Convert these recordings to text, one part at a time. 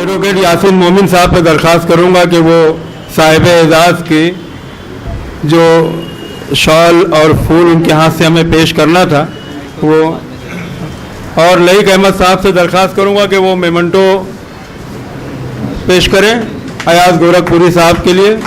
Advocate Yasin मोमिन साहब पे दरख्वास्त करूंगा कि वो साहिब एजाज़ की जो शॉल और फूल उनके हाथ से हमें पेश करना था वो, और लईक अहमद साहब से दरख्वास्त करूंगा कि वो मेमेंटो पेश करें अयाज गोरखपुरी साहब के लिए।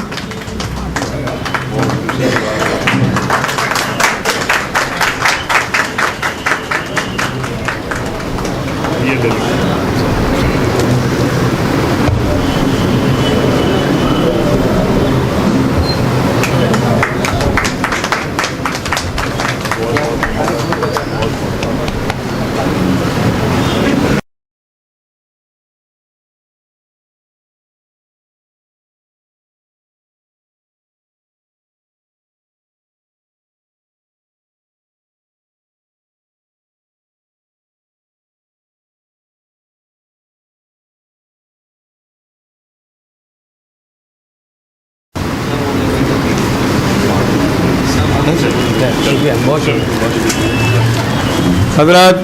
हजरात,